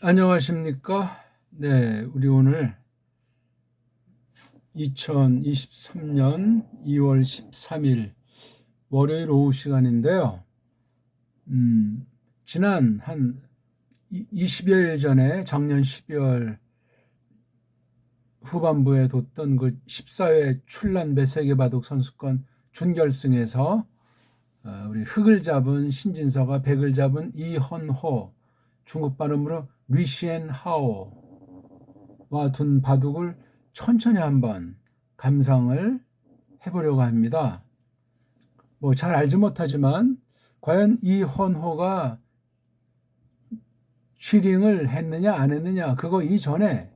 안녕하십니까? 네, 우리 오늘 2023년 2월 13일 월요일 오후 시간인데요. 지난 한 20여일 전에 작년 12월 후반부에 뒀던 그 14회 출란배 세계바둑 선수권 준결승에서 우리 흑을 잡은 신진서가 백을 잡은 이헌호, 중국 발음으로 리시엔 하오와 둔 바둑을 천천히 한번 감상을 해보려고 합니다. 뭐 잘 알지 못하지만 과연 이헌호가 취링을 했느냐 안 했느냐, 그거 이전에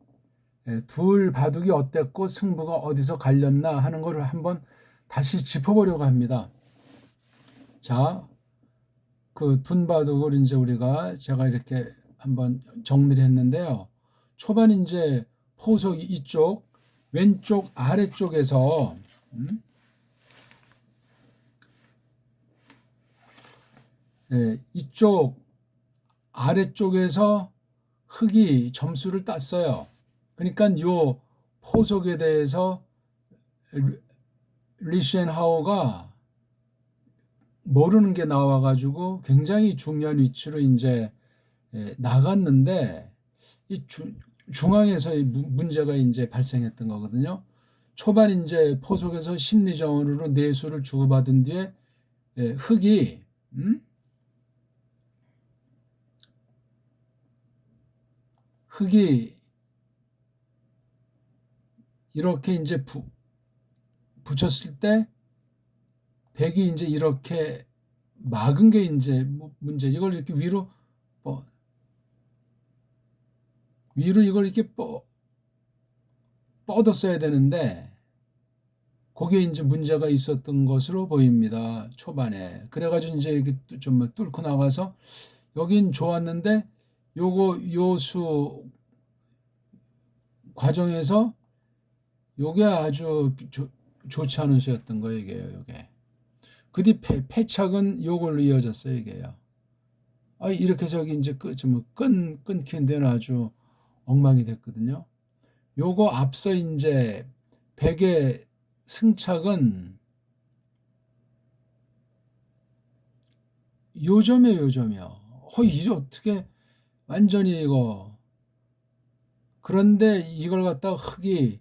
둘 바둑이 어땠고 승부가 어디서 갈렸나 하는 것을 한번 다시 짚어보려고 합니다. 자, 그 둔 바둑을 이제 제가 이렇게 한번 정리를 했는데요. 초반 이제 포석 이쪽 왼쪽 아래쪽에서 이쪽 아래쪽에서 흑이 점수를 땄어요. 그러니까 요 포석에 대해서 리시엔하오가 모르는 게 나와가지고 굉장히 중요한 위치로 이제 나갔는데 이 중앙에서의 문제가 이제 발생했던 거거든요. 초반 이제 포석에서 심리전으로 내수를 주고받은 뒤에 흑이 이렇게 이제 붙였을 때 백이 이제 이렇게 막은 게 이제 문제. 이걸 이렇게 위로 이걸 이렇게 뻗었어야 되는데 거기에 이제 문제가 있었던 것으로 보입니다. 초반에. 그래가지고 이제 이렇게 좀 뚫고 나가서 여긴 좋았는데 요수 과정에서 요게 아주 좋지 않은 수였던 거예요, 이게요, 요게. 그 뒤 패착은 요걸로 이어졌어요, 이게요. 이렇게 해서 여기 이제 끊긴 데는 아주 엉망이 됐거든요. 요거 앞서 이제 백의 승착은 요점이요. 이제 어떻게 완전히 이거. 그런데 이걸 갖다가 흑이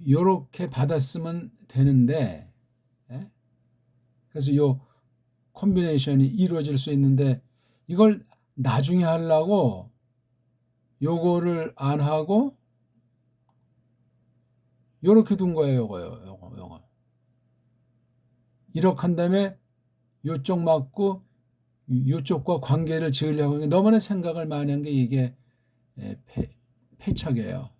요렇게 받았으면 되는데, 그래서 요 콤비네이션이 이루어질 수 있는데 이걸 나중에 하려고 요거를 안 하고 요렇게 둔 거예요. 요거. 이렇게 한 다음에 요쪽 맞고 요쪽과 관계를 지으려고 하는 게 너무나 생각을 많이 한 게 이게 패착이에요.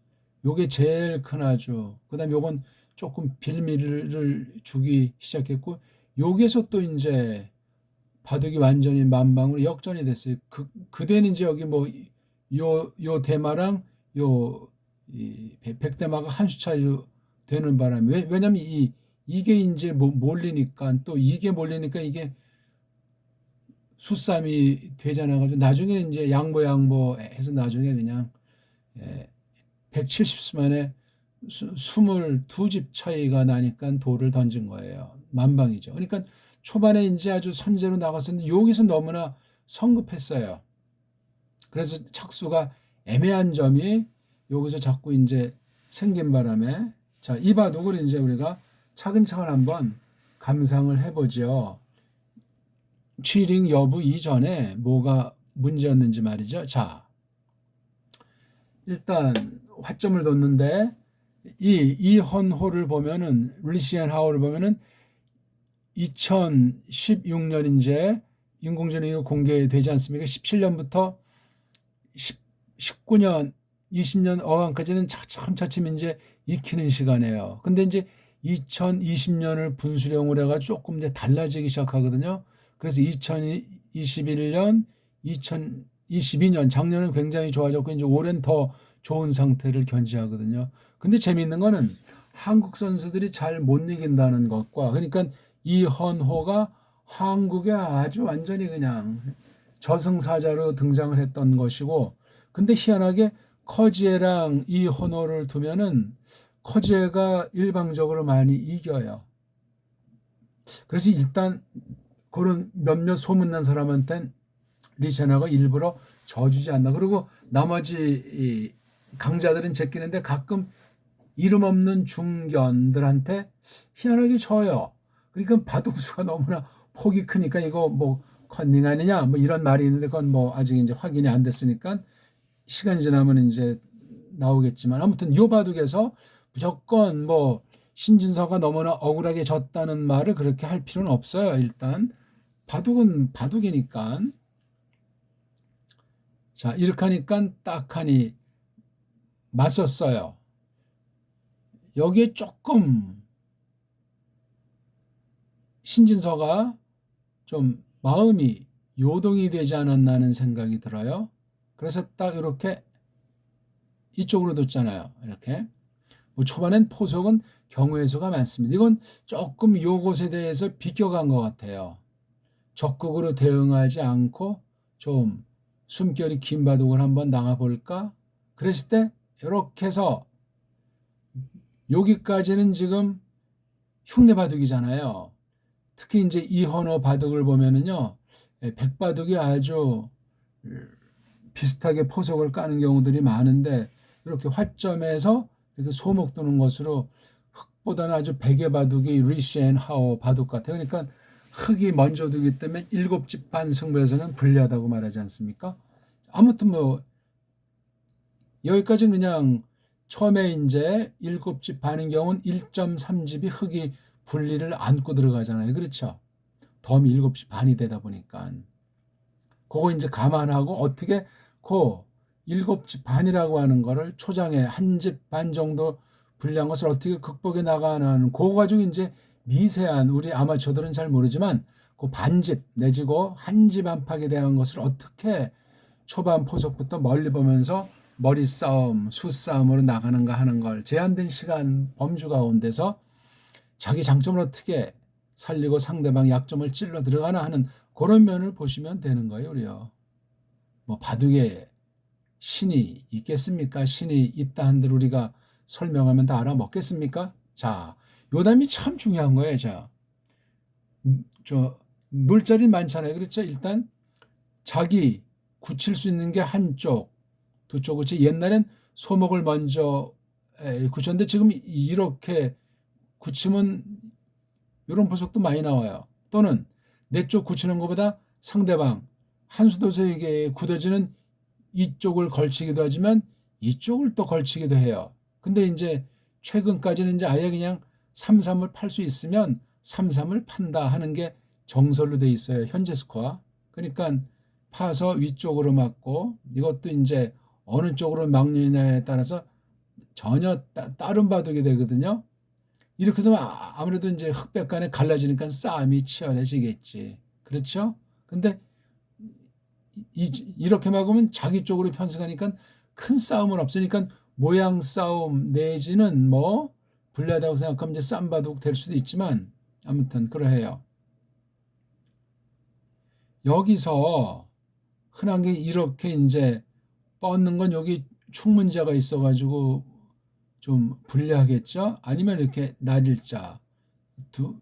요게 제일 큰 아주. 그다음에 요건 조금 빌미를 주기 시작했고, 여기에서 또 이제 바둑이 완전히 만방으로 역전이 됐어요. 그대는 이제 여기 요 대마랑 백대마가 한 수 차이로 되는 바람에, 왜냐면 이게 이제 몰리니까, 또 이게 몰리니까 이게 수싸움이 되잖아 가지고 나중에 이제 양보 해서 나중에 그냥 170수 만에 22집 차이가 나니까 돌을 던진 거예요. 만방이죠. 그러니까 초반에 이제 아주 선제로 나갔었는데 여기서 너무나 성급했어요. 그래서 착수가 애매한 점이 여기서 자꾸 이제 생긴 바람에, 자, 이 바둑을 이제 우리가 차근차근 한번 감상을 해보죠. 취링 여부 이전에 뭐가 문제였는지 말이죠. 자, 일단 화점을 뒀는데 이헌호를 보면은, 리시안 하오를 보면은 2016년 이제 인공지능이 공개되지 않습니까? 17년부터 19년, 20년 어간까지는 차츰차츰 이제 익히는 시간이에요. 근데 이제 2020년을 분수령으로 해가지고 조금 이제 달라지기 시작하거든요. 그래서 2021년, 2022년, 작년은 굉장히 좋아졌고 이제 올해는 더 좋은 상태를 견지하거든요. 근데 재미있는 거는 한국 선수들이 잘 못 이긴다는 것과, 그러니까 이헌호가 한국에 아주 완전히 그냥 저승사자로 등장을 했던 것이고, 근데 희한하게 커지에랑 이현호를 두면은 커지에가 일방적으로 많이 이겨요. 그래서 일단 그런 몇몇 소문난 사람한테는 리샤나가 일부러 져주지 않나. 그리고 나머지 강자들은 제끼는데 가끔 이름 없는 중견들한테 희한하게 져요. 그러니까 바둑수가 너무나 폭이 크니까 이거 뭐 컨닝 아니냐 뭐 이런 말이 있는데 그건 뭐 아직 이제 확인이 안 됐으니까 시간이 지나면 이제 나오겠지만, 아무튼 요 바둑에서 무조건 뭐 신진서가 너무나 억울하게 졌다는 말을 그렇게 할 필요는 없어요. 일단 바둑은 바둑이니까. 자, 이렇게 하니까 딱하니 맞섰어요. 여기에 조금 신진서가 좀 마음이 요동이 되지 않았나 하는 생각이 들어요. 그래서 딱 이렇게 이쪽으로 뒀잖아요. 이렇게. 뭐 초반엔 포석은 경우의 수가 많습니다. 이건 조금 요것에 대해서 비껴간 것 같아요. 적극으로 대응하지 않고 좀 숨결이 긴 바둑을 한번 나가볼까? 그랬을 때 이렇게 해서 여기까지는 지금 흉내 바둑이잖아요. 특히 이제 이현호 바둑을 보면은요, 백바둑이 아주 비슷하게 포석을 까는 경우들이 많은데 이렇게 화점에서 이렇게 소목 두는 것으로 흑보다는 아주 백의 바둑이 리시 앤 하워 바둑 같아요. 그러니까 흑이 먼저 두기 때문에 7집 반 승부에서는 불리하다고 말하지 않습니까? 아무튼 뭐 여기까지 그냥 처음에 이제 7집 반인 경우는 1.3집이 흑이 분리를 안고 들어가잖아요. 그렇죠? 덤이 7집 반이 되다 보니까 그거 이제 감안하고 어떻게 그 7집 반이라고 하는 거를 초장에 한 집 반 정도 불리한 것을 어떻게 극복해 나가는 그거 가지고 이제 미세한 우리 아마추어들은 잘 모르지만 그 반집 내지고 한 집 안팎에 대한 것을 어떻게 초반 포석부터 멀리 보면서 머리 싸움, 수싸움으로 나가는가 하는 걸 제한된 시간 범주 가운데서 자기 장점을 어떻게 살리고 상대방 약점을 찔러 들어가나 하는 그런 면을 보시면 되는 거예요, 우리요. 뭐 바둑에 신이 있겠습니까? 신이 있다 한들 우리가 설명하면 다 알아먹겠습니까? 자, 요담이 참 중요한 거예요. 자, 저 놀자리 많잖아요. 그렇죠? 일단 자기 굳힐 수 있는 게 한쪽, 두쪽. 그렇지? 옛날엔 소목을 먼저 굳혔는데 지금 이렇게 굳히면 이런 보석도 많이 나와요. 또는 내 쪽 굳히는 것보다 상대방 한수도세에게 굳어지는 이쪽을 걸치기도 하지만 이쪽을 또 걸치기도 해요. 근데 이제 최근까지는 이제 아예 그냥 3-3을 팔 수 있으면 3-3을 판다 하는 게 정설로 돼 있어요. 현재 스코어. 그러니까 파서 위쪽으로 막고 이것도 이제 어느 쪽으로 막느냐에 따라서 전혀 다른 바둑이 되거든요. 이렇게 되면 아무래도 이제 흑백 간에 갈라지니까 싸움이 치열해지겠지. 그렇죠? 근데 이렇게 막으면 자기 쪽으로 편승하니까 큰 싸움은 없으니까 모양 싸움 내지는 뭐 불리하다고 생각하면 이제 쌈바둑 될 수도 있지만 아무튼 그러해요. 여기서 흔한 게 이렇게 이제 뻗는 건 여기 충문자가 있어가지고 좀 불리하겠죠? 아니면 이렇게 날일자 두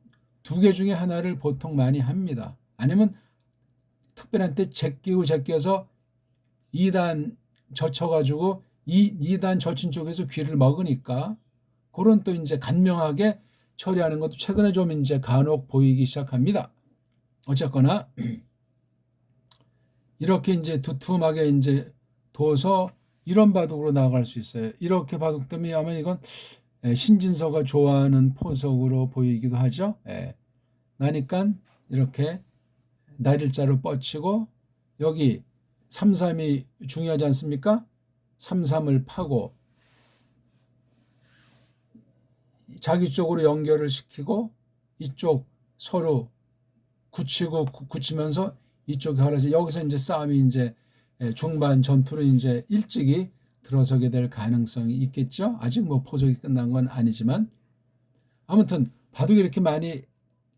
개 중에 하나를 보통 많이 합니다. 아니면 특별한 때 제끼어서 2단 젖혀가지고 2단 젖힌 쪽에서 귀를 먹으니까 그런 또 이제 간명하게 처리하는 것도 최근에 좀 이제 간혹 보이기 시작합니다. 어쨌거나 이렇게 이제 두툼하게 이제 둬서 이런 바둑으로 나아갈 수 있어요. 이렇게 바둑 뜨면 아마 이건 신진서가 좋아하는 포석으로 보이기도 하죠. 나니까 이렇게 날일자로 뻗치고 여기 3-3이 중요하지 않습니까? 3-3을 파고 자기 쪽으로 연결을 시키고 이쪽 서로 굳히면서 이쪽에 갈라서 여기서 이제 싸움이 이제 중반 전투로 이제 일찍이 들어서게 될 가능성이 있겠죠. 아직 뭐 포석이 끝난 건 아니지만 아무튼 바둑이 이렇게 많이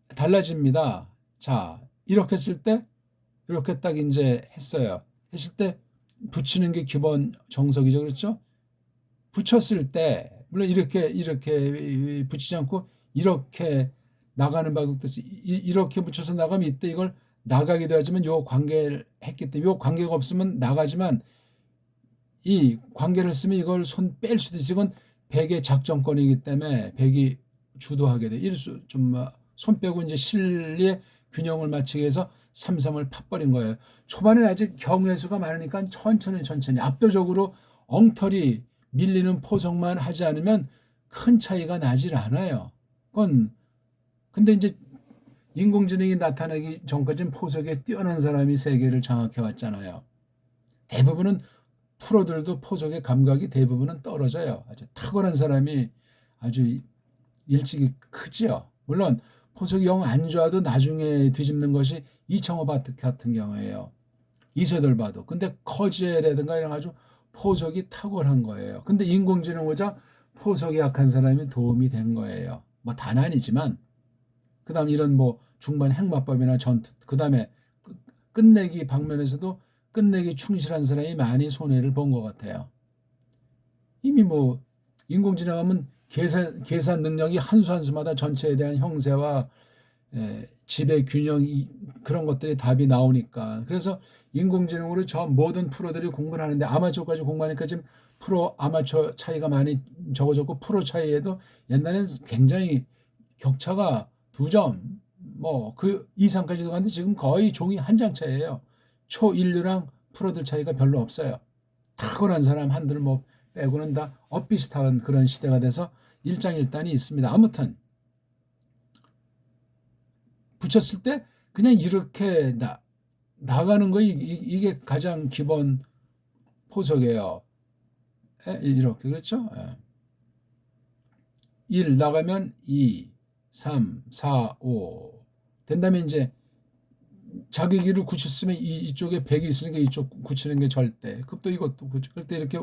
달라집니다. 자, 이렇게 했을 때 이렇게 딱 이제 했어요. 했을 때 붙이는 게 기본 정석이죠. 그렇죠? 붙였을 때 물론 이렇게 붙이지 않고 이렇게 나가는 바둑도 이렇게 붙여서 나가면 이때 이걸 나가기도 하지만 요 관계를 했기 때문에 요 관계가 없으면 나가지만 이 관계를 쓰면 이걸 손 뺄 수도 있어. 이건 백의 작전권이기 때문에 백이 주도하게 돼. 일수 좀손 빼고 이제 실리의 균형을 맞추기 위해서 삼삼을 팥버린 거예요. 초반에 아직 경우의 수가 많으니까 천천히 압도적으로 엉터리 밀리는 포석만 하지 않으면 큰 차이가 나질 않아요. 그건 근데 이제 인공지능이 나타나기 전까지는 포석에 뛰어난 사람이 세계를 장악해 왔잖아요. 대부분은 프로들도 포석의 감각이 대부분은 떨어져요. 아주 탁월한 사람이 아주 일찍이 크지요. 물론 포석이 영 안 좋아도 나중에 뒤집는 것이 이청호 바둑 같은 경우에요. 이세돌 바둑. 근데 커지라든가 이런 아주 포석이 탁월한 거예요. 근데 인공지능 오자 포석이 약한 사람이 도움이 된 거예요. 뭐 단 아니지만 그다음 이런 뭐 중반 핵마법이나 전투 그다음에 끝내기 방면에서도 끝내기 충실한 사람이 많이 손해를 본 것 같아요. 이미 뭐 인공지능하면 계산 능력이 한 수 한 수마다 전체에 대한 형세와 지배 균형 그런 것들이 답이 나오니까 그래서 인공지능으로 저 모든 프로들이 공부를 하는데 아마추어까지 공부하니까 지금 프로 아마추어 차이가 많이 적어졌고 프로 차이에도 옛날에는 굉장히 격차가 2점 뭐 그 이상까지도 갔는데 지금 거의 종이 한 장 차이예요. 초인류랑 프로들 차이가 별로 없어요. 탁월한 사람 한들 뭐 빼고는 다 엇비슷한 그런 시대가 돼서 일장일단이 있습니다. 아무튼 붙였을 때 그냥 이렇게 나가는 거 이게 가장 기본 포석이에요. 이렇게 그렇죠? 1 나가면 2, 3, 4, 5 된다면 이제 자기 길을 굳혔으면 이쪽에 백이 있으니까 이쪽 굳히는 게 절대. 또 이것도 굳힐 때 이렇게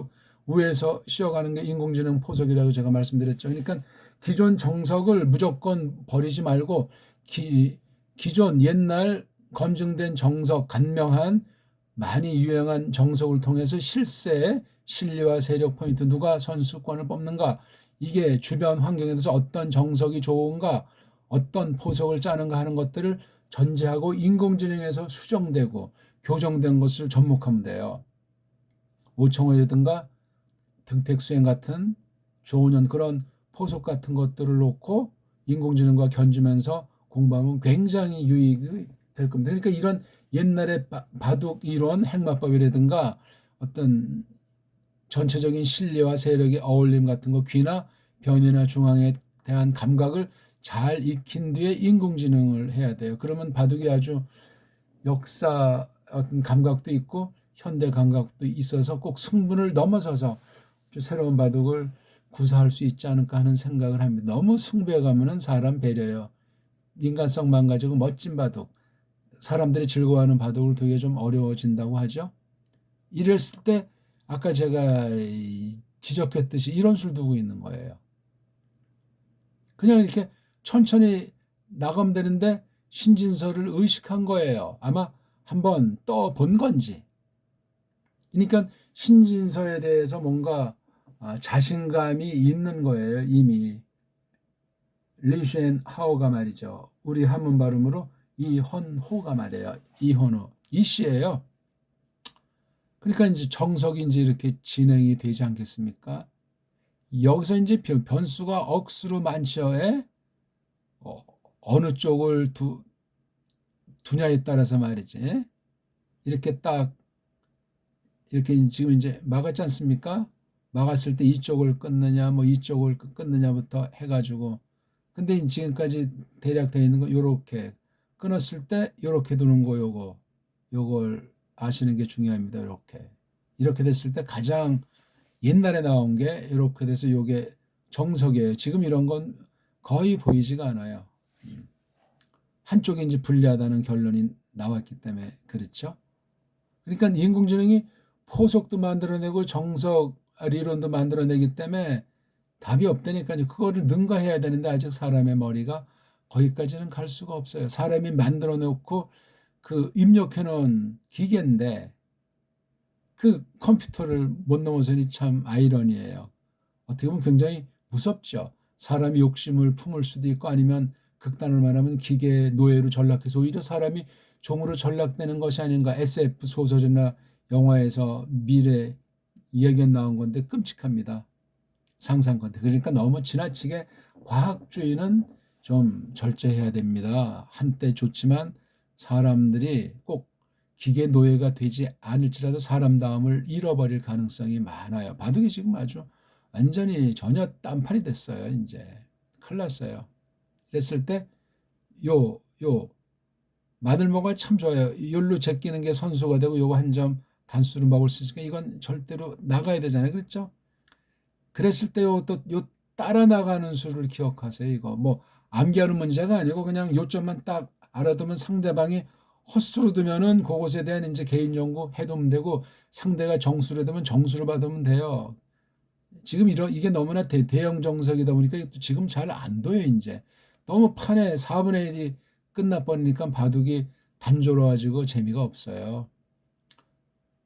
위에서 씌어가는 게 인공지능 포석이라고 제가 말씀드렸죠. 그러니까 기존 정석을 무조건 버리지 말고 기존 옛날 검증된 정석, 간명한 많이 유행한 정석을 통해서 실세, 실리와 세력 포인트, 누가 선수권을 뽑는가, 이게 주변 환경에 대해서 어떤 정석이 좋은가, 어떤 포석을 짜는가 하는 것들을 전제하고 인공지능에서 수정되고 교정된 것을 접목하면 돼요. 오청호라든가 등택수행 같은 조은현 그런 포석 같은 것들을 놓고 인공지능과 견주면서 공부하면 굉장히 유익이 될 겁니다. 그러니까 이런 옛날의 바둑 이론, 핵마법이라든가 어떤 전체적인 실리와 세력의 어울림 같은 거, 귀나 변이나 중앙에 대한 감각을 잘 익힌 뒤에 인공지능을 해야 돼요. 그러면 바둑이 아주 역사 어떤 감각도 있고 현대 감각도 있어서 꼭 승분을 넘어서서 새로운 바둑을 구사할 수 있지 않을까 하는 생각을 합니다. 너무 승부에 가면은 사람 배려요. 인간성 망가지고 멋진 바둑, 사람들이 즐거워하는 바둑을 두기가 좀 어려워진다고 하죠. 이랬을 때 아까 제가 지적했듯이 이런 수를 두고 있는 거예요. 그냥 이렇게 천천히 나가면 되는데 신진서를 의식한 거예요. 아마 한번 떠본 건지. 그러니까 신진서에 대해서 뭔가 자신감이 있는 거예요. 이미. 리슈엔 하오가 말이죠. 우리 한문 발음으로 이헌호가 말이에요. 이헌호. 이 씨예요. 그러니까 이제 정석이 이제 이렇게 진행이 되지 않겠습니까? 여기서 이제 변수가 억수로 많죠. 어느 쪽을 두냐에 따라서 말이지. 이렇게 딱 이렇게 지금 이제 막았지 않습니까? 막았을 때 이쪽을 끊느냐, 뭐 이쪽을 끊느냐부터 해가지고. 근데 지금까지 대략 되어 있는 거 요렇게 끊었을 때 요렇게 두는 거 요걸 아시는 게 중요합니다. 이렇게 됐을 때 가장 옛날에 나온 게 이렇게 돼서 요게 정석이에요. 지금 이런 건 거의 보이지가 않아요. 한쪽이 이제 불리하다는 결론이 나왔기 때문에 그렇죠. 그러니까 인공지능이 포석도 만들어내고 정석 리론도 만들어내기 때문에 답이 없다니까요. 그거를 능가해야 되는데 아직 사람의 머리가 거기까지는 갈 수가 없어요. 사람이 만들어 놓고 그 입력해 놓은 기계인데 그 컴퓨터를 못 넘어서니 참 아이러니예요. 어떻게 보면 굉장히 무섭죠. 사람이 욕심을 품을 수도 있고 아니면 극단을 말하면 기계의 노예로 전락해서 오히려 사람이 종으로 전락되는 것이 아닌가. SF 소설이나 영화에서 미래 이야기가 나온 건데 끔찍합니다. 상상건데. 그러니까 너무 지나치게 과학주의는 좀 절제해야 됩니다. 한때 좋지만 사람들이 꼭 기계 노예가 되지 않을지라도 사람다움을 잃어버릴 가능성이 많아요. 바둑이 지금 아주 완전히 전혀 딴판이 됐어요. 이제 큰일 났어요. 그랬을 때 요 마늘모가 참 좋아요. 열로 제끼는 게 선수가 되고 요거 한 점 단수로 먹을 수 있으니까 이건 절대로 나가야 되잖아요. 그렇죠? 그랬을 때 요 따라 나가는 수를 기억하세요. 이거 뭐 암기하는 문제가 아니고 그냥 요점만 딱 알아두면 상대방이 헛수로 두면은 그것에 대한 이제 개인 연구 해두면 되고 상대가 정수로 되면 정수로 받으면 돼요. 지금 이게 너무나 대형 정석이다 보니까 이것도 지금 잘 안 둬요, 이제. 너무 판에 4분의 1이 끝나버리니까 바둑이 단조로워지고 재미가 없어요.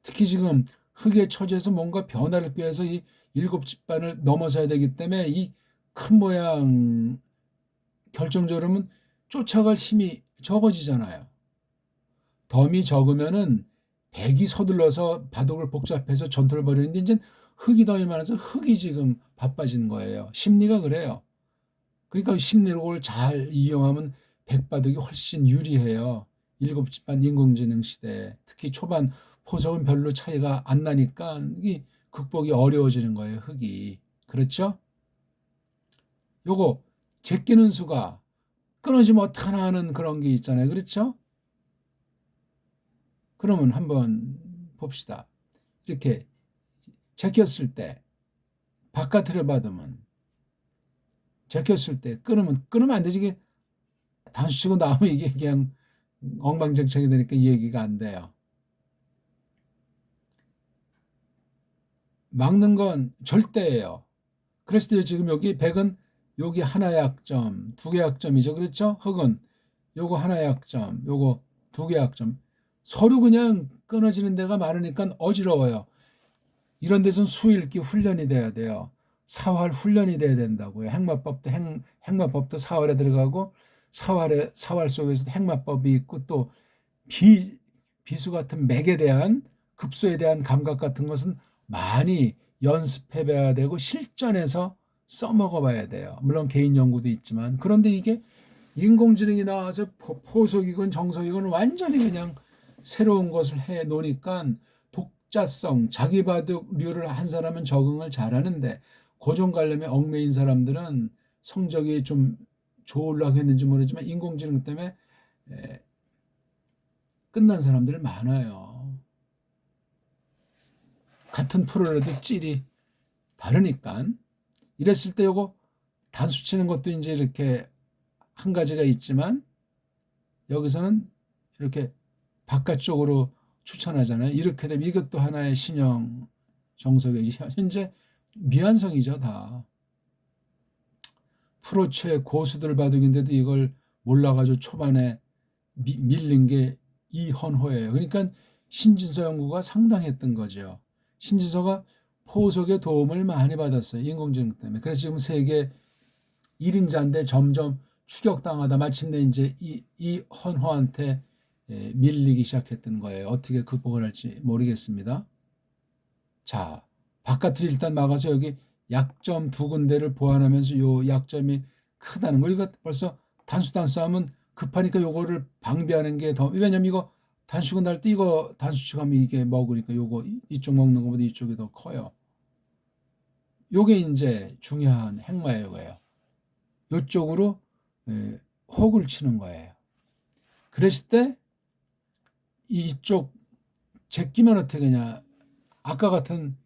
특히 지금 흑의 처지에서 뭔가 변화를 꾀해서 이 일곱 집반을 넘어서야 되기 때문에 이 큰 모양 결정적으로는 쫓아갈 힘이 적어지잖아요. 덤이 적으면은 백이 서둘러서 바둑을 복잡해서 전투를 벌이는데 이제 흑이 덤이 많아서 흑이 지금 바빠지는 거예요. 심리가 그래요. 그러니까 심리를 잘 이용하면 백바둑이 훨씬 유리해요. 일곱 집반 인공지능 시대에 특히 초반 포석은 별로 차이가 안 나니까 이 극복이 어려워지는 거예요. 흑이. 그렇죠? 요거 제끼는 수가 끊어지면 어떡하나 하는 그런 게 있잖아요. 그렇죠? 그러면 한번 봅시다. 이렇게 제꼈을 때 바깥을 받으면 제꼈을 때 끊으면 안 되지. 이게 단수 치고 나오면 이게 그냥 엉망진창이 되니까 이 얘기가 안 돼요. 막는 건 절대예요. 그랬을 때 지금 여기 백은 여기 하나의 약점, 두 개의 약점이죠. 그렇죠? 흑은 요거 하나의 약점, 요거 두 개의 약점. 서로 그냥 끊어지는 데가 많으니까 어지러워요. 이런 데서는 수읽기 훈련이 돼야 돼요. 사활 훈련이 돼야 된다고요. 행마법도 사활에 들어가고 사활 속에서도 행마법이 있고 또 비수 같은 맥에 대한 급소에 대한 감각 같은 것은 많이 연습해 봐야 되고 실전에서 써먹어 봐야 돼요. 물론 개인 연구도 있지만 그런데 이게 인공지능이 나와서 포석이건 정석이건 완전히 그냥 새로운 것을 해 놓으니까 독자성, 자기바둑류를 한 사람은 적응을 잘하는데 고정관념에 얽매인 사람들은 성적이 좀 좋으려고 했는지 모르지만 인공지능 때문에 끝난 사람들 많아요. 같은 프로라도 찔이 다르니까. 이랬을 때 요거 단수 치는 것도 이제 이렇게 한 가지가 있지만 여기서는 이렇게 바깥쪽으로 추천하잖아요. 이렇게 되면 이것도 하나의 신형 정석이 현재 미완성이죠, 다. 프로체 고수들 바둑인데도 이걸 몰라가지고 초반에 밀린 게 이헌호예요. 그러니까 신진서 연구가 상당했던 거죠. 신진서가 포석의 도움을 많이 받았어요. 인공지능 때문에. 그래서 지금 세계 1인자인데 점점 추격당하다 마침내 이제 이헌호한테 밀리기 시작했던 거예요. 어떻게 극복을 할지 모르겠습니다. 자, 바깥을 일단 막아서 여기 약점 두 군데를 보완하면서 요 약점이 크다는 거. 이거 벌써 단수하면 급하니까 요거를 방비하는 게 더, 왜냐면 이거 단수가 날 때 이거 단수치고 하면 이게 먹으니까 요거 이쪽 먹는 것보다 이쪽이 더 커요. 요게 이제 중요한 행마예요. 요쪽으로 혹을 치는 거예요. 그랬을 때 이쪽 제끼면 어떻게 되냐. 아까 같은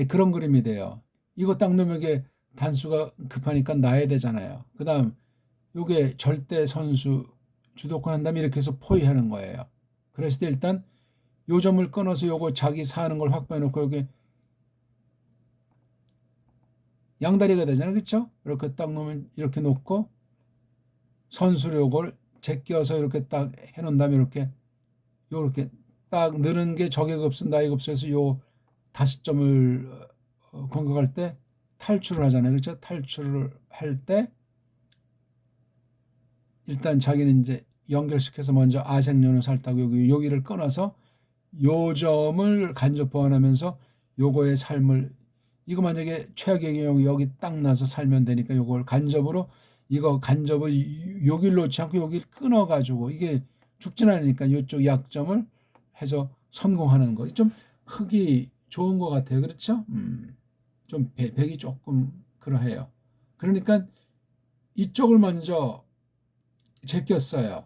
그런 그림이 돼요. 이거 딱 놓으면 이게 단수가 급하니까 놔야 되잖아요. 그 다음 요게 절대 선수 주도권 한 다음에 이렇게 해서 포위하는 거예요. 그랬을 때 일단 요 점을 끊어서 요거 자기 사는 걸 확보해 놓고 여기 양다리가 되잖아요. 그렇죠? 이렇게 딱 놓으면 이렇게 놓고 선수를 요걸 제껴서 이렇게 딱 해놓은 다음에 요렇게 딱 느는 게 적액급수 나액급수에서 요 5점을 공격할 때 탈출을 하잖아요. 그렇죠? 탈출을 할 때 일단 자기는 이제 연결시켜서 먼저 아생연을 살다고 여기를 끊어서 요 점을 간접 보완하면서 요거의 삶을 이거 만약에 최악의 경우 여기 딱 나서 살면 되니까 요걸 간접으로 이거 간접을 여기를 놓지 않고 여기를 끊어가지고 이게 죽진 않으니까 이쪽 약점을 해서 성공하는 거. 좀 흙이 좋은 것 같아요. 그렇죠? 좀 백이 조금 그러해요. 그러니까 이쪽을 먼저 제꼈어요.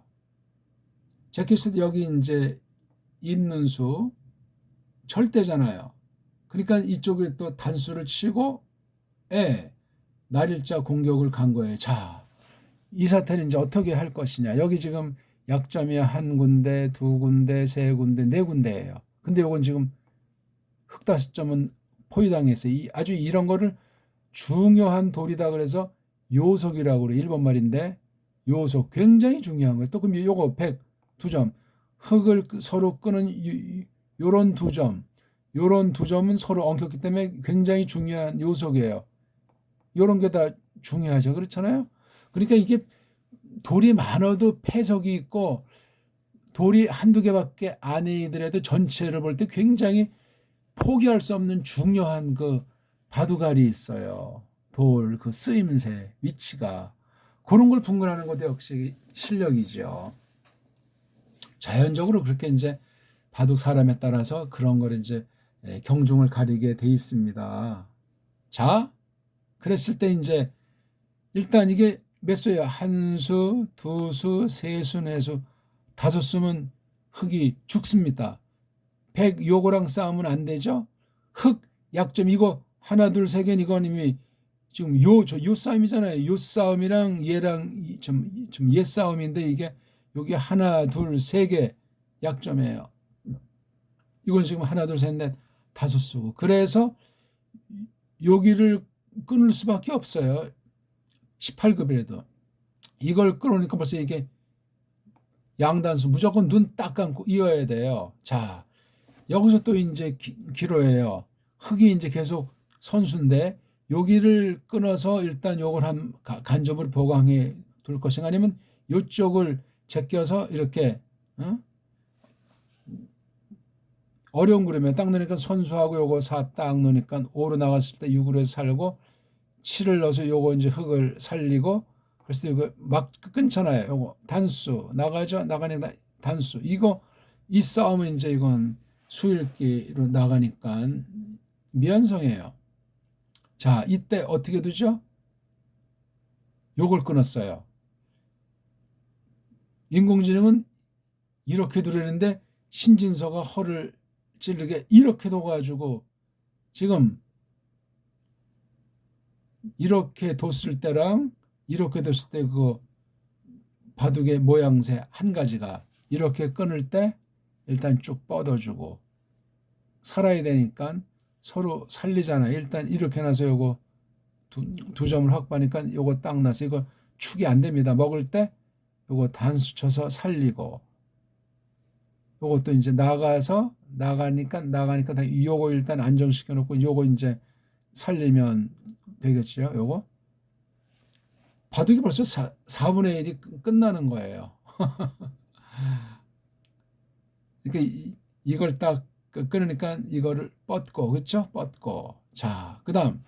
제꼈을 때 여기 이제 있는 수 절대잖아요. 그러니까 이쪽에 또 단수를 치고 날일자 공격을 간 거예요. 자, 이 사태는 이제 어떻게 할 것이냐. 여기 지금 약점이 한 군데, 두 군데, 세 군데, 네 군데예요. 근데 요건 지금 흑다섯점은 포위당했어요. 아주 이런 거를 중요한 돌이다 그래서 요속이라고 그래. 일본 말인데 요속 굉장히 중요한 거예요. 또 그럼 요거 102점 흙을 서로 끄는 요런 두 점, 요런 두 점은 서로 엉켰기 때문에 굉장히 중요한 요속이에요. 요런 게 다 중요하죠. 그렇잖아요. 그러니까 이게 돌이 많아도 패석이 있고 돌이 한두 개밖에 아니더라도 전체를 볼 때 굉장히 포기할 수 없는 중요한 그 바둑알이 있어요. 돌 그 쓰임새 위치가 그런 걸 분간하는 것도 역시 실력이죠. 자연적으로 그렇게 이제 바둑 사람에 따라서 그런 걸 이제 경중을 가리게 돼 있습니다. 자, 그랬을 때 이제 일단 이게 몇 수예요? 한 수, 두 수, 세 수, 네 수, 다섯 수면 흙이 죽습니다. 100 요거랑 싸우면 안 되죠? 흙 약점 이거 하나 둘 세 개 이건 이미 지금 요 싸움이잖아요. 요 싸움이랑 얘랑 좀 얘 싸움인데 이게 여기 하나 둘 세 개 약점이에요. 이건 지금 하나 둘 셋 넷 다섯 수고 그래서 여기를 끊을 수밖에 없어요. 18급이라도 이걸 끊으니까 벌써 이게 양단수 무조건 눈 딱 감고 이어야 돼요. 자, 여기서 또 이제 기로예요. 흙이 이제 계속 선수인데 여기를 끊어서 일단 요걸 한 간접으로 보강해 둘 것인가 아니면 이쪽을 제껴서 이렇게 어려운 그림에 딱 넣으니까 선수하고 요거 4 딱 넣으니까 5로 나갔을 때 6으로 해서 살고 7을 넣어서 요거 이제 흙을 살리고 그래서 이거 막 끊잖아요. 요거 단수 나가죠. 나가니까 단수 이거 이 싸움은 이제 이건 수일기로 나가니까 미완성이에요. 자, 이때 어떻게 되죠? 요걸 끊었어요. 인공지능은 이렇게 두려는데 신진서가 허를 찌르게 이렇게 둬가지고 지금 이렇게 뒀을 때랑 이렇게 뒀을 때 그 바둑의 모양새 한 가지가 이렇게 끊을 때 일단 쭉 뻗어주고 살아야 되니까 서로 살리잖아요. 일단 이렇게 나서 요거 두 점을 확보하니까 요거 딱 나서 이거 축이 안 됩니다. 먹을 때 요거 단수 쳐서 살리고 요것도 이제 나가니까 다 요거 일단 안정시켜 놓고 요거 이제 살리면 되겠죠. 요거 바둑이 벌써 4분의 1이 끝나는 거예요. 그러니까 이걸 딱 끊으니까 이거를 뻗고 그렇죠? 뻗고 자 그다음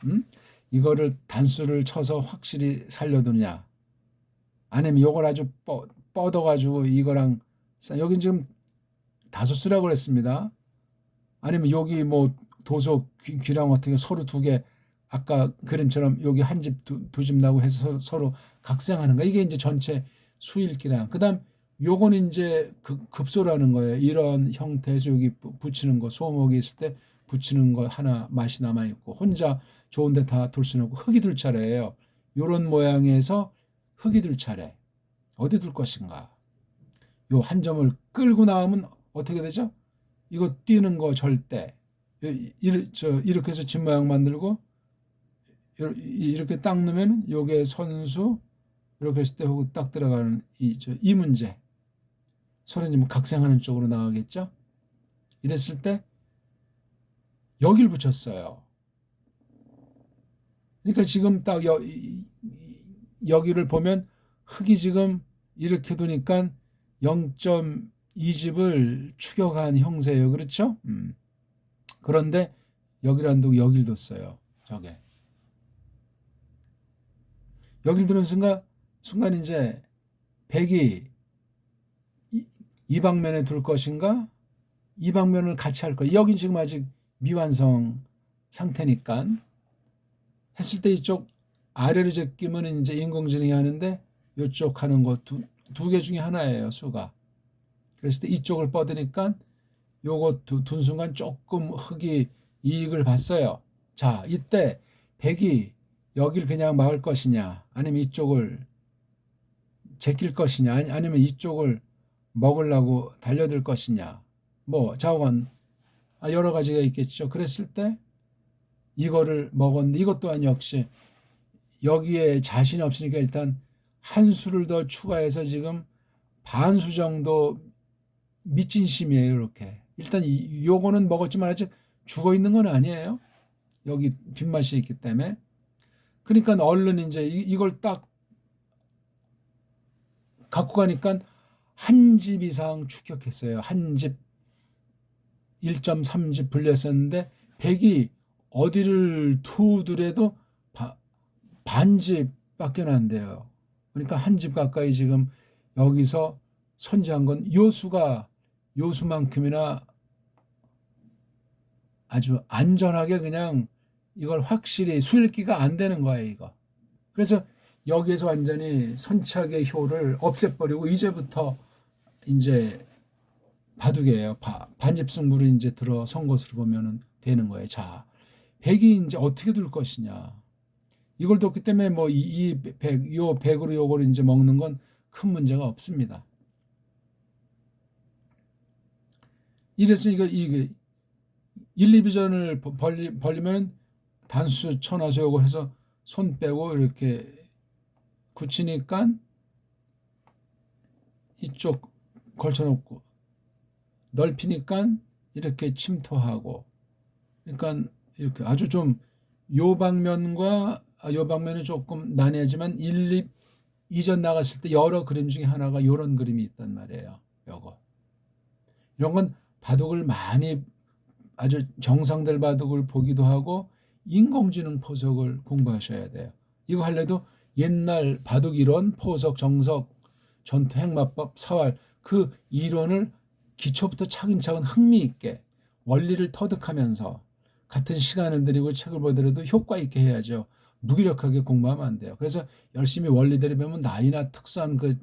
이거를 단수를 쳐서 확실히 살려두냐 아니면 요걸 아주 뻗어가지고 이거랑 여긴 지금 다섯 수라고 그랬습니다. 아니면 여기 뭐 도서 귀랑 어떻게 서로 두 개 아까 그림처럼 여기 한 집 두 집 나고 해서 서로 각색하는 거 이게 이제 전체 수일기랑 그다음 요거는 이제 급소라는 거예요. 이런 형태에서 여기 붙이는 거 소목이 있을 때 붙이는 거 하나 맛이 남아 있고 혼자 좋은데 다 둘 수는 없고 흙이 둘 차례예요. 요런 모양에서 흙이 둘 차례 어디 둘 것인가? 요 한 점을 끌고 나오면 어떻게 되죠? 이거 뛰는 거 절대 이렇게 해서 집 모양 만들고 이렇게 딱 넣으면 요게 선수 이렇게 했을 때 하고 딱 들어가는 이 문제. 서로 좀 각색하는 쪽으로 나가겠죠? 이랬을 때 여기를 붙였어요. 그러니까 지금 딱 여기를 보면 흙이 지금 이렇게 두니까 0.2집을 추격한 형세예요. 그렇죠? 그런데 여기를 안 두고 여길 뒀어요. 저게. 여길 두는 순간 이제 백이 이 방면에 둘 것인가? 이 방면을 같이 할 거예요. 여긴 지금 아직 미완성 상태니까. 했을 때 이쪽 아래로 제끼면 이제 인공지능이 하는데 이쪽 하는 거 두 개 중에 하나예요. 수가. 그랬을 때 이쪽을 뻗으니까 요거 둔 순간 조금 흙이 이익을 봤어요. 자, 이때 백이 여길 그냥 막을 것이냐, 아니면 이쪽을 제낄 것이냐, 아니면 이쪽을 먹으려고 달려들 것이냐, 뭐 자원 여러 가지가 있겠죠. 그랬을 때 이거를 먹었는데 이것 또한 역시 여기에 자신이 없으니까 일단 한 수를 더 추가해서 지금 반수 정도 밑진심이에요. 이렇게 일단 요거는 먹었지만 아직 죽어 있는 건 아니에요. 여기 뒷맛이 있기 때문에. 그러니까 얼른 이제 이걸 딱 갖고 가니까 한 집 이상 추격했어요. 한 집 1.3집 불렸었는데 백이 어디를 두더라도 반집밖에 안 돼요. 그러니까 한 집 가까이 지금 여기서 선지한 건 요수만큼이나 아주 안전하게 그냥 이걸 확실히 수읽기가 안 되는 거예요, 이거. 그래서 여기에서 완전히 선착의 효를 없애버리고 이제부터 이제 바둑이에요. 반집승부를 이제 들어선 것으로 보면은 되는 거예요. 자, 백이 이제 어떻게 둘 것이냐. 이걸 뒀기 때문에 뭐 요 백으로 요걸 이제 먹는 건 큰 문제가 없습니다. 이래서 이게 1, 2비전을 벌리면 단수, 천하수 요걸 해서 손 빼고 이렇게 굳히니까 이쪽 걸쳐놓고 넓히니까 이렇게 침투하고, 그러니까 이렇게 아주 좀 요 방면과 요 방면이 조금 난해하지만 1, 2전 나갔을 때 여러 그림 중에 하나가 요런 그림이 있단 말이에요. 요거. 이런 건 바둑을 많이 아주 정상들 바둑을 보기도 하고 인공지능 포석을 공부하셔야 돼요. 이거 하려도 옛날 바둑 이론, 포석, 정석, 전투, 행마법, 사활 그 이론을 기초부터 차근차근 흥미있게 원리를 터득하면서 같은 시간을 들이고 책을 보더라도 효과 있게 해야죠. 무기력하게 공부하면 안 돼요. 그래서 열심히 원리대로 배우면 나이나 특수한 그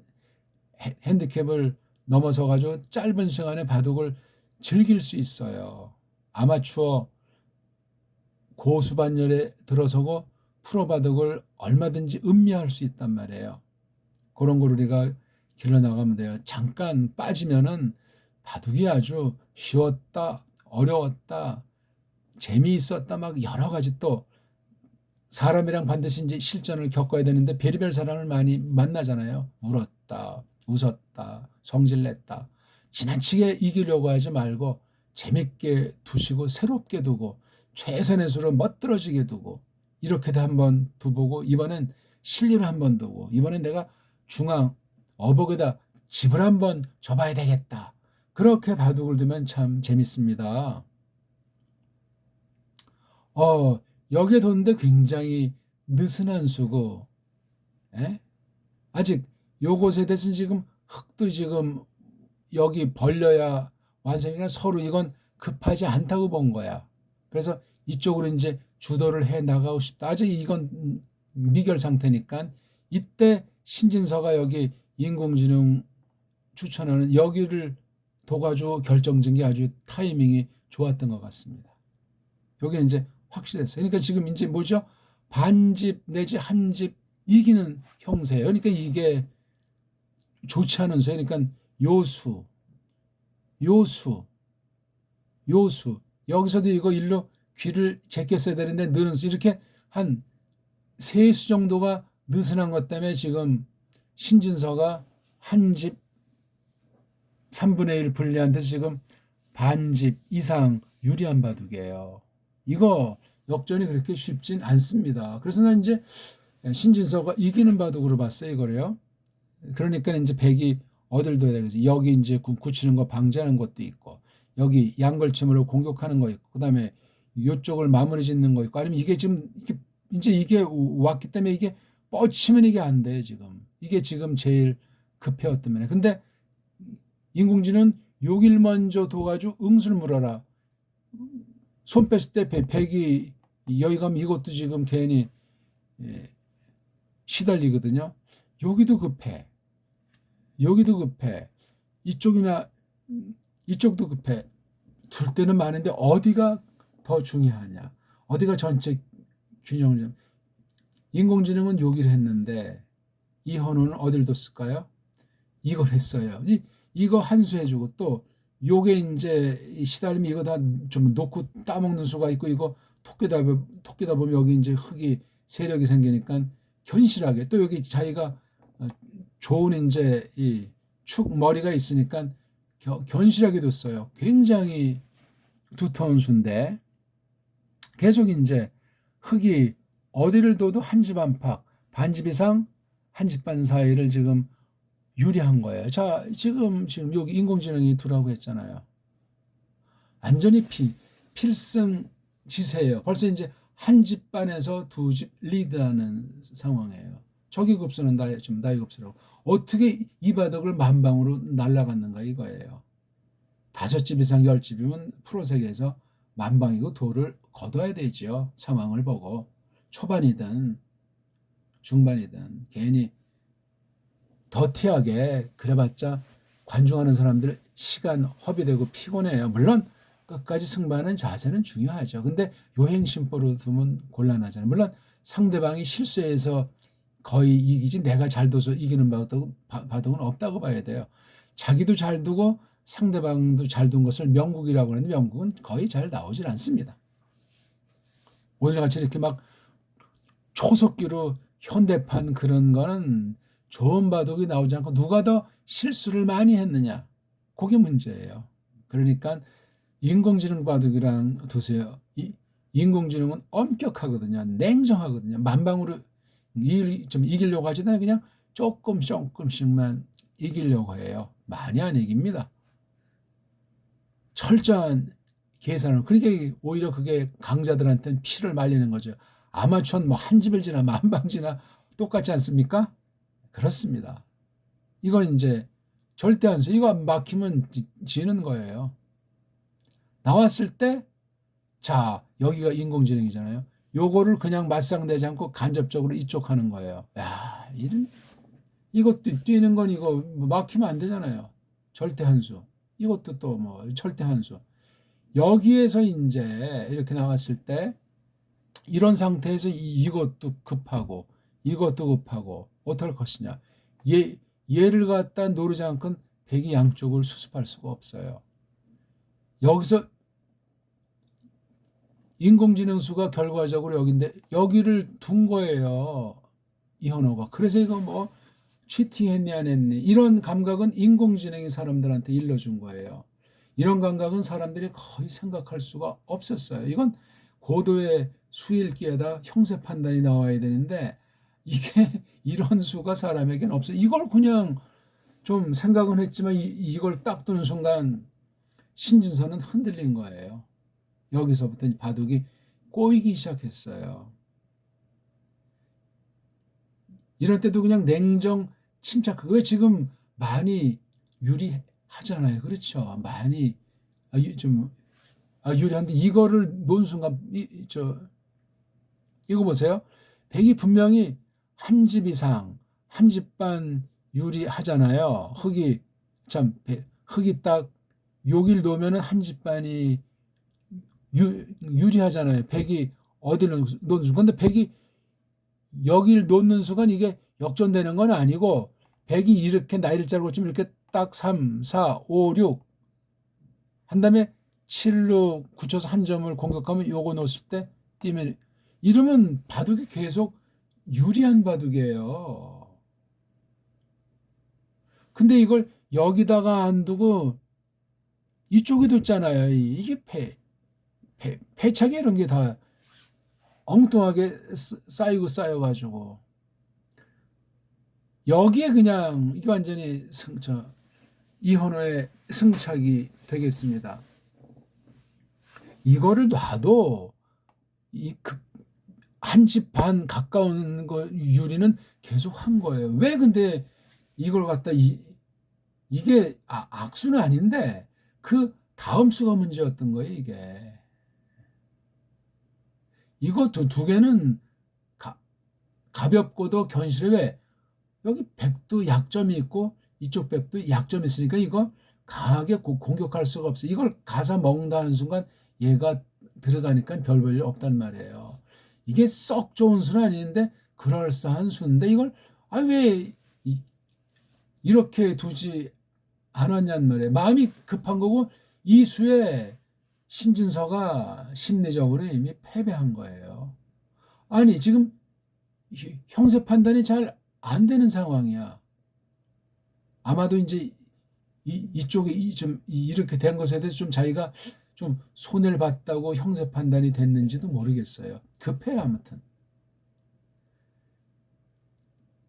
핸디캡을 넘어서 가지고 짧은 시간에 바둑을 즐길 수 있어요. 아마추어 고수반열에 들어서고 프로 바둑을 얼마든지 음미할 수 있단 말이에요. 그런 걸 우리가 길러나가면 돼요. 잠깐 빠지면은 바둑이 아주 쉬웠다, 어려웠다, 재미있었다, 막 여러 가지 또 사람이랑 반드시 이제 실전을 겪어야 되는데 별의별 사람을 많이 만나잖아요. 울었다, 웃었다, 성질냈다. 지나치게 이기려고 하지 말고 재밌게 두시고 새롭게 두고 최선의 수로 멋들어지게 두고 이렇게도 한번 두보고 이번엔 실리를 한번 두고 이번엔 내가 중앙 어복에다 집을 한번 접어야 되겠다. 그렇게 바둑을 두면 참 재밌습니다. 여기에 뒀는데 굉장히 느슨한 수고, 에? 아직 요것에 대해서 지금 흙도 지금 여기 벌려야 완성이니까 서로 이건 급하지 않다고 본 거야. 그래서 이쪽으로 이제 주도를 해 나가고 싶다. 아직 이건 미결 상태니까 이때 신진서가 여기 인공지능 추천하는 여기를 둬가지고 결정진 게 아주 타이밍이 좋았던 것 같습니다. 여기는 이제 확실했어요. 그러니까 지금 이제 뭐죠? 반집 내지 한 집 이기는 형세예요. 그러니까 이게 좋지 않은 수예요. 그러니까 요수. 여기서도 이거 일로 귀를 제꼈어야 되는데 느는 수. 이렇게 한 세 수 정도가 느슨한 것 때문에 지금 신진서가 한 집 3분의 1 불리한 데서 지금 반집 이상 유리한 바둑이에요. 이거 역전이 그렇게 쉽진 않습니다. 그래서 난 이제 신진서가 이기는 바둑으로 봤어요, 이거를요. 그러니까 이제 백이 어딜 둬야 되겠어요. 여기 이제 굳히는 거 방지하는 것도 있고, 여기 양걸침으로 공격하는 거 있고, 그다음에 이쪽을 마무리 짓는 거 있고, 아니면 이게 지금 이제 이게 왔기 때문에 이게 뻗치면 이게 안 돼, 지금. 이게 지금 제일 급해왔던 면에. 근데 인공지는 여길 먼저 둬가지고 응수를 물어라. 손 뺐을 때 백이 여기 가면 이것도 지금 괜히 시달리거든요. 여기도 급해. 여기도 급해. 이쪽이나 이쪽도 급해. 둘 때는 많은데 어디가 더 중요하냐. 어디가 전체 균형을 좀. 인공지능은 여기를 했는데 이현우는 어딜 뒀을까요? 이걸 했어요. 이거 한 수 해주고 또 요게 이제 시달리면 이거 다 좀 놓고 따먹는 수가 있고 이거 토끼다 보면 여기 이제 흙이 세력이 생기니까 견실하게 또 여기 자기가 좋은 이제 이 축 머리가 있으니까 견실하게 뒀어요. 굉장히 두터운 수인데 계속 이제 흙이 어디를 둬도 한 집 안팎 반집 이상 한 집 반 사이를 지금 유리한 거예요. 자, 지금 여기 인공지능이 두라고 했잖아요. 완전히 필승지세예요. 벌써 이제 한 집 반에서 두 집 리드하는 상황이에요. 저기 급수는 나의 급수라고. 어떻게 이 바둑을 만방으로 날아갔는가 이거예요. 5집 이상 10집이면 프로 세계에서 만방이고 도를 거둬야 되죠. 상황을 보고. 초반이든 중반이든 괜히 더티하게 그래봤자 관중하는 사람들 시간 허비되고 피곤해요. 물론 끝까지 승부하는 자세는 중요하죠. 근데 요행심보로 두면 곤란하잖아요. 물론 상대방이 실수해서 거의 이기지 내가 잘 둬서 이기는 바둑은 없다고 봐야 돼요. 자기도 잘 두고 상대방도 잘 둔 것을 명국이라고 하는데 명국은 거의 잘 나오질 않습니다. 오늘같이 이렇게 막 초속기로 현대판 그런 거는 좋은 바둑이 나오지 않고 누가 더 실수를 많이 했느냐. 그게 문제예요. 그러니까 인공지능 바둑이랑 두세요. 인공지능은 엄격하거든요. 냉정하거든요. 만방으로 좀 이기려고 하지 않아요. 그냥 조금씩만 이기려고 해요. 많이 안 이깁니다. 철저한 계산을. 그러니까 오히려 그게 강자들한테는 피를 말리는 거죠. 아마추어는 뭐 한 집을 지나 만방 지나 똑같지 않습니까? 그렇습니다. 이건 이제 절대한수. 이거 막히면 지는 거예요. 나왔을 때, 자, 여기가 인공지능이잖아요. 요거를 그냥 맞상대지 않고 간접적으로 이쪽 하는 거예요. 야, 이것도 뛰는 건 이거 막히면 안 되잖아요. 절대한수. 이것도 또 뭐 절대한수. 여기에서 이제 이렇게 나왔을 때 이런 상태에서 이것도 급하고 이것도 급하고 어떨 것이냐. 얘를 갖다 노리지 않고는 백이 양쪽을 수습할 수가 없어요. 여기서 인공지능 수가 결과적으로 여기인데 여기를 둔 거예요. 이현호가. 그래서 이거 뭐 치팅했니 안 했니 이런 감각은 인공지능이 사람들한테 일러준 거예요. 이런 감각은 사람들이 거의 생각할 수가 없었어요. 이건 고도의 수일기에다 형세 판단이 나와야 되는데 이게 이런 수가 사람에게는 없어요. 이걸 그냥 좀 생각은 했지만 이걸 딱 두는 순간 신진서는 흔들린 거예요. 여기서부터 바둑이 꼬이기 시작했어요. 이럴 때도 그냥 냉정 침착하고 왜 지금 많이 유리하잖아요. 그렇죠. 많이 좀 유리한데 이거를 놓은 순간 이거 보세요. 백이 분명히 한 집 이상 한 집 반 유리하잖아요. 흙이 딱 여길 놓으면은 한 집 반이 유리하잖아요. 백이 어디를 놓는 순간. 근데 백이 여길 놓는 순간 이게 역전되는 건 아니고 백이 이렇게 나일자로 치면 이렇게 딱 3, 4, 5, 6 한 다음에 7로 굳혀서 한 점을 공격하면 요거 놓았을 때 뛰면 이러면 바둑이 계속 유리한 바둑이에요. 근데 이걸 여기다가 안 두고 이쪽에 뒀잖아요. 이게 패착이 이런 게 다 엉뚱하게 쌓이고 쌓여가지고 여기에 그냥 이게 완전히 이현호의 승착이 되겠습니다. 이거를 놔도 한 집 반 가까운 거 유리는 계속 한 거예요. 왜 근데 이걸 갖다 이게 악수는 아닌데 그 다음 수가 문제였던 거예요, 이게. 이거 두 개는 가볍고도 견실해. 왜? 여기 백도 약점이 있고 이쪽 백도 약점이 있으니까 이거 강하게 공격할 수가 없어요. 이걸 가사 먹는다 하는 순간 얘가 들어가니까 별 볼 일 없단 말이에요. 이게 썩 좋은 수는 아닌데 그럴싸한 수인데 이걸 왜 이렇게 두지 않았냔 말이에요. 마음이 급한 거고 이 수에 신진서가 심리적으로 이미 패배한 거예요. 아니 지금 형세 판단이 잘 안 되는 상황이야. 아마도 이제 이쪽에 좀 이렇게 된 것에 대해서 좀 자기가 좀 손해를 봤다고 형세 판단이 됐는지도 모르겠어요. 급해요, 아무튼.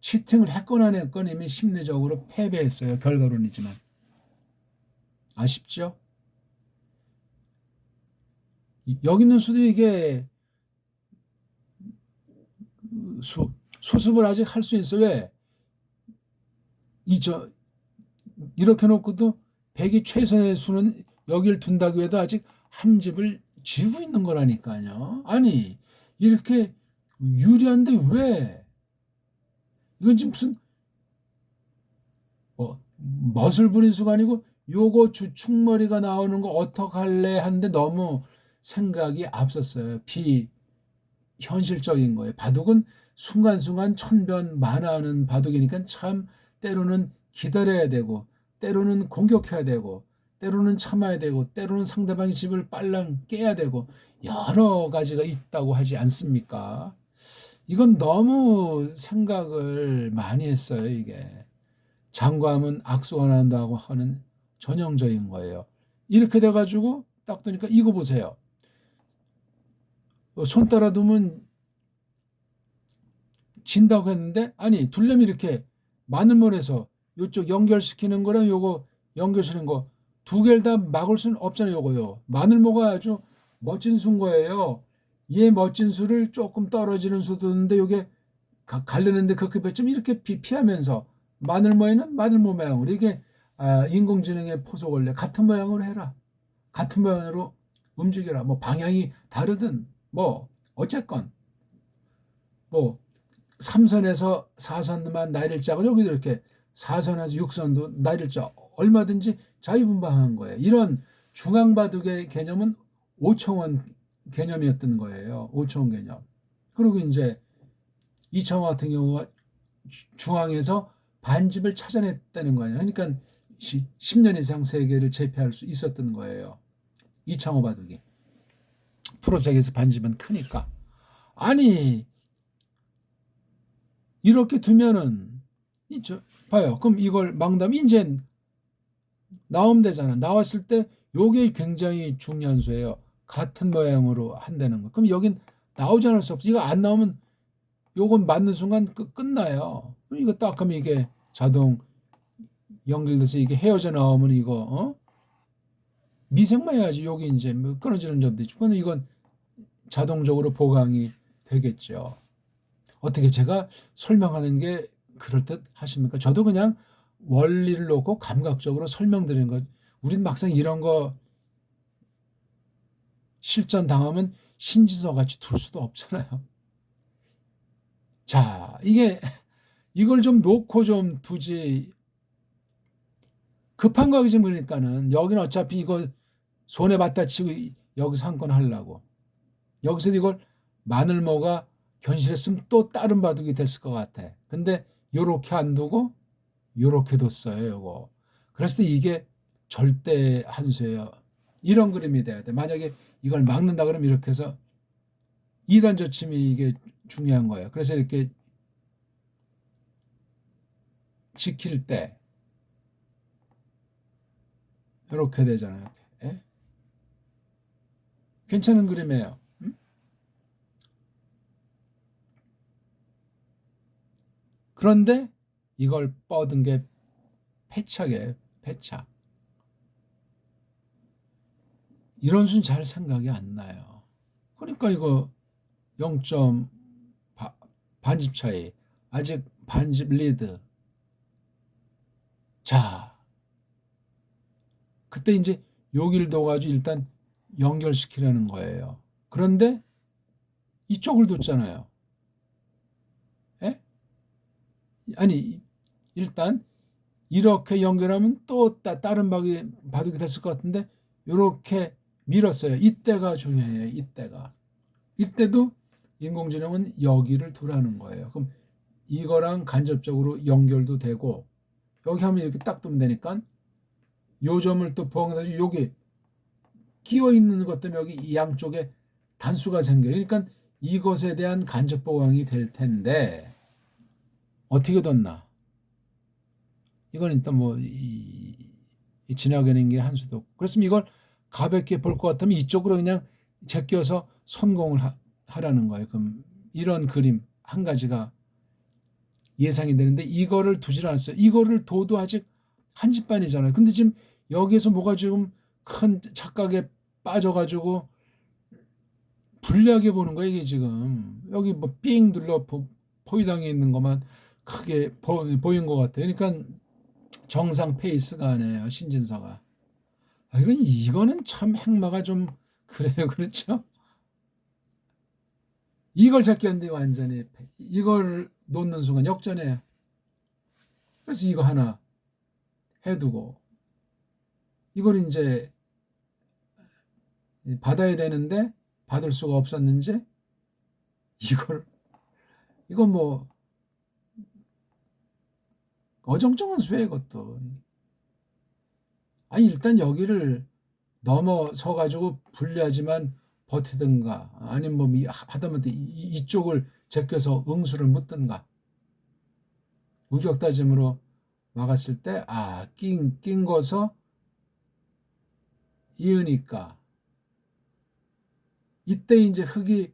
치팅을 했건 안 했건 이미 심리적으로 패배했어요. 결과론이지만. 아쉽죠? 여기 있는 수도 이게 수습을 아직 할 수 있어. 왜? 이렇게 놓고도 백이 최선의 수는 여기를 둔다고 해도 아직 한 집을 쥐고 있는 거라니까요. 아니, 이렇게 유리한데 왜? 이건 지금 무슨 멋을 부린 수가 아니고 요거 주축머리가 나오는 거 어떡할래 하는데 너무 생각이 앞섰어요. 비현실적인 거예요. 바둑은 순간순간 천변 만화하는 바둑이니까 참 때로는 기다려야 되고 때로는 공격해야 되고 때로는 참아야 되고 때로는 상대방의 집을 빨랑 깨야 되고 여러 가지가 있다고 하지 않습니까? 이건 너무 생각을 많이 했어요, 이게. 장구하면 악수가 난다고 하는 전형적인 거예요. 이렇게 돼가지고 딱 보니까 이거 보세요. 손 따라 두면 진다고 했는데 아니 둘레미 이렇게 마늘몬에서 이쪽 연결시키는 거랑 요거 연결시키는 거 두 개를 다 막을 수는 없잖아요. 요거요. 마늘모가 아주 멋진 수인 거예요. 얘 멋진 수를 조금 떨어지는 수도 있는데 요게 가르는데 그렇게 좀 이렇게 피하면서 마늘모에는 마늘모 모양으로 이게 인공지능의 포석 원래 같은 모양으로 해라. 같은 모양으로 움직여라. 뭐 방향이 다르든 뭐 어쨌건 뭐 3선에서 4선만 나일자 여기도 이렇게 4선에서 6선도 나일자 얼마든지 자유분방한 거예요. 이런 중앙바둑의 개념은 5청원 개념이었던 거예요. 5청원 개념. 그리고 이제 이청원 같은 경우가 중앙에서 반집을 찾아냈다는 거예요. 그러니까 10년 이상 세계를 제패할 수 있었던 거예요. 이창호 바둑이. 프로색에서 반집은 크니까. 아니 이렇게 두면은 봐요. 그럼 이걸 망담 이제 나오면 되잖아. 나왔을 때 요게 굉장히 중요한 수예요. 같은 모양으로 한다는 거. 그럼 여긴 나오지 않을 수 없어. 이거 안 나오면 요건 맞는 순간 끝나요. 이거 딱 하면 이게 자동 연결돼서 이게 헤어져 나오면 이거 미생만 해야지. 여기 이제 뭐 끊어지는 점도 있죠. 근데 이건 자동적으로 보강이 되겠죠. 어떻게 제가 설명하는 게 그럴듯 하십니까? 저도 그냥 원리를 놓고 감각적으로 설명드리는 것. 우린 막상 이런 거 실전 당하면 신지서 같이 둘 수도 없잖아요. 자, 이걸 좀 놓고 좀 두지. 급한 거 지금 그러니까는 여기는 어차피 이거 손에 받다 치고 여기서 한 건 하려고. 여기서 이걸 마늘모가 견실했으면 또 다른 바둑이 됐을 것 같아. 근데 요렇게 안 두고 요렇게 뒀어요, 요거. 그랬을 때 이게 절대 한 수예요. 이런 그림이 돼야 돼. 만약에 이걸 막는다 그러면 이렇게 해서 2단 저침이 이게 중요한 거예요. 그래서 이렇게 지킬 때 이렇게 되잖아요. 이렇게. 예? 괜찮은 그림이에요. 그런데 이걸 뻗은 게 패착이에요. 패착. 이런 수는 잘 생각이 안 나요. 그러니까 이거 0점 반집 차이. 아직 반집 리드. 자, 그때 이제 여기를 둬가지고 일단 연결시키려는 거예요. 그런데 이쪽을 뒀잖아요. 예? 아니, 일단 이렇게 연결하면 또 다른 바둑이 됐을 것 같은데 이렇게 밀었어요. 이때가 중요해요. 이때가. 이때도 인공지능은 여기를 두라는 거예요. 그럼 이거랑 간접적으로 연결도 되고 여기 하면 이렇게 딱 두면 되니까 요 점을 또 보강해서 여기 끼어 있는 것 때문에 여기 이 양쪽에 단수가 생겨요. 그러니까 이것에 대한 간접 보강이 될 텐데 어떻게 뒀나? 이건 일단 뭐 지나가는 게 한 수도 없고. 그렇으면 이걸 가볍게 볼 것 같으면 이쪽으로 그냥 제껴서 선공을 하라는 거예요. 그럼 이런 그림 한 가지가 예상이 되는데 이거를 두질 않았어요. 이거를 둬도 아직 한 집반이잖아요. 근데 지금 여기에서 뭐가 지금 큰 착각에 빠져가지고 불리하게 보는 거야 이게 지금. 여기 뭐 삥 둘러 포위당해 있는 것만 크게 보인 것 같아요. 그러니까 정상 페이스가 아니에요 신진서가. 아, 이거는 참 행마가 좀 그래요. 그렇죠? 이걸 잡기 안 돼 완전히. 이걸 놓는 순간 역전해요. 그래서 이거 하나 해두고 이걸 이제 받아야 되는데 받을 수가 없었는지 이걸 이건 뭐 어정쩡한 수야 이것도. 아니 일단 여기를 넘어서 가지고 불리하지만 버티든가 아니면 뭐 하다못해 이쪽을 제껴서 응수를 묻든가 우격 다짐으로 막았을 때 낀 거서 이으니까 이때 이제 흙이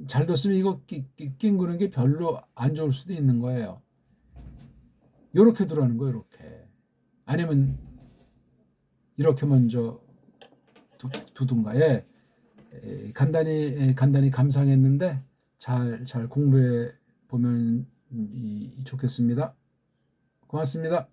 잘 뒀으면 이거 낀 거는 게 별로 안 좋을 수도 있는 거예요. 요렇게 들어가는 거예요. 이렇게 아니면 이렇게 먼저 두든가. 예. 간단히 감상했는데 잘 공부해 보면 좋겠습니다. 고맙습니다.